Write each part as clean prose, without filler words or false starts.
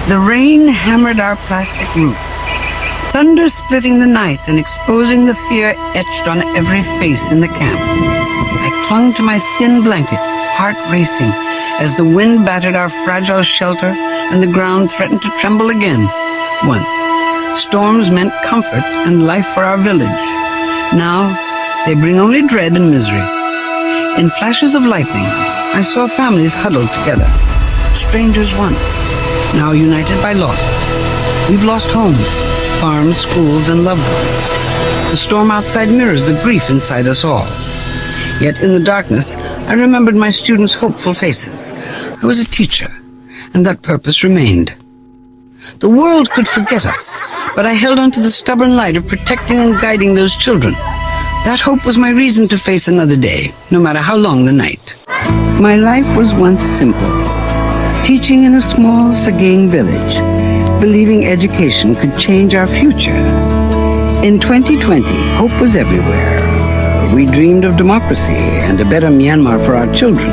The rain hammered our plastic roof, thunder splitting the night and exposing the fear etched on every face in the camp. I clung to my thin blanket, heart racing, as the wind battered our fragile shelter and the ground threatened to tremble again. Once, storms meant comfort and life for our village. Now, they bring only dread and misery. In flashes of lightning, I saw families huddled together, strangers once, now united by loss. We've lost homes, farms, schools, and loved ones. The storm outside mirrors the grief inside us all. Yet in the darkness, I remembered my students' hopeful faces. I was a teacher, and that purpose remained. The world could forget us, but I held on to the stubborn light of protecting and guiding those children. That hope was my reason to face another day, no matter how long the night. My life was once simple. Teaching in a small Sagaing village, believing education could change our future. In 2020, hope was everywhere. We dreamed of democracy and a better Myanmar for our children.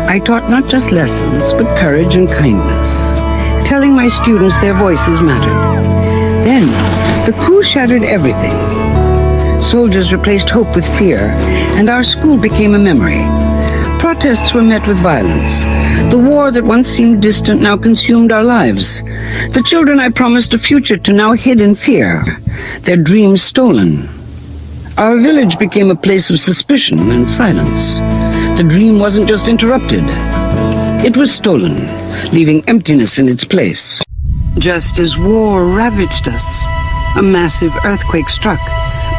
I taught not just lessons, but courage and kindness, telling my students their voices mattered. Then, the coup shattered everything. Soldiers replaced hope with fear, and our school became a memory. Protests were met with violence. The war that once seemed distant now consumed our lives. The children I promised a future to now hid in fear, their dreams stolen. Our village became a place of suspicion and silence. The dream wasn't just interrupted. It was stolen, leaving emptiness in its place. Just as war ravaged us, a massive earthquake struck.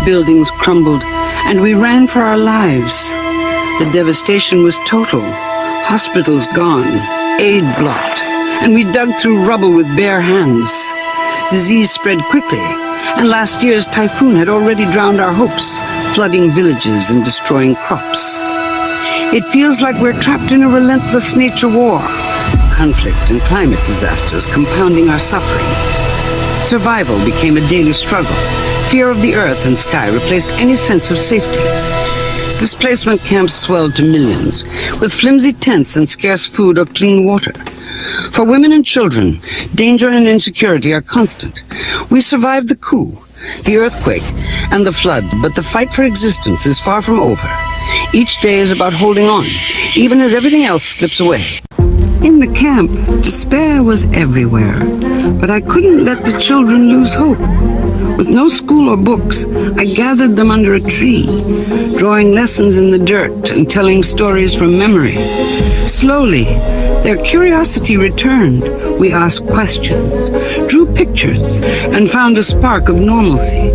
Buildings crumbled, and we ran for our lives. The devastation was total. Hospitals gone, aid blocked, and we dug through rubble with bare hands. Disease spread quickly, and last year's typhoon had already drowned our hopes, flooding villages and destroying crops. It feels like we're trapped in a relentless nature war. Conflict and climate disasters compounding our suffering. Survival became a daily struggle. Fear of the earth and sky replaced any sense of safety. Displacement camps swelled to millions, with flimsy tents and scarce food or clean water. For women and children, danger and insecurity are constant. We survived the coup, the earthquake, and the flood, but the fight for existence is far from over. Each day is about holding on, even as everything else slips away. In the camp, despair was everywhere, but I couldn't let the children lose hope. With no school or books, I gathered them under a tree, drawing lessons in the dirt and telling stories from memory. Slowly, their curiosity returned. We asked questions, drew pictures, and found a spark of normalcy.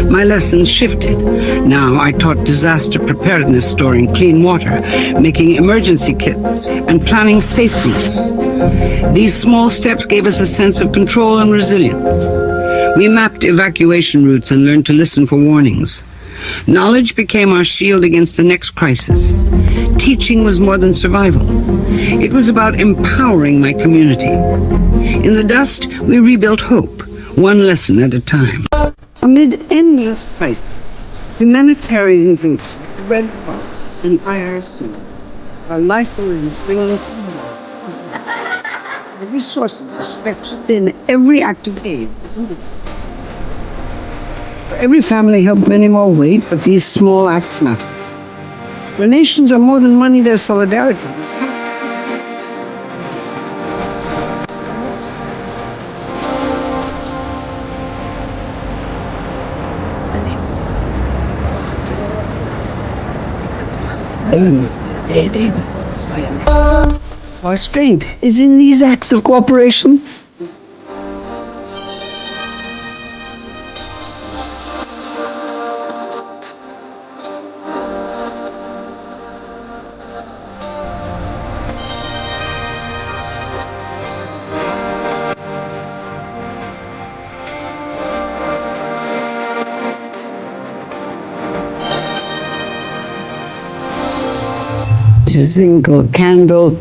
My lessons shifted. Now I taught disaster preparedness, storing clean water, making emergency kits, and planning safe routes. These small steps gave us a sense of control and resilience. We mapped evacuation routes and learned to listen for warnings. Knowledge became our shield against the next crisis. Teaching was more than survival. It was about empowering my community. In the dust, we rebuilt hope, one lesson at a time. Amid endless crises, humanitarian groups like Red Cross and IRC are lifelines bringing the resources stretched in every act of aid. For every family help, many more wait, but these small acts matter. Donations are more than money, they're solidarity. Our strength is in these acts of cooperation. A single candle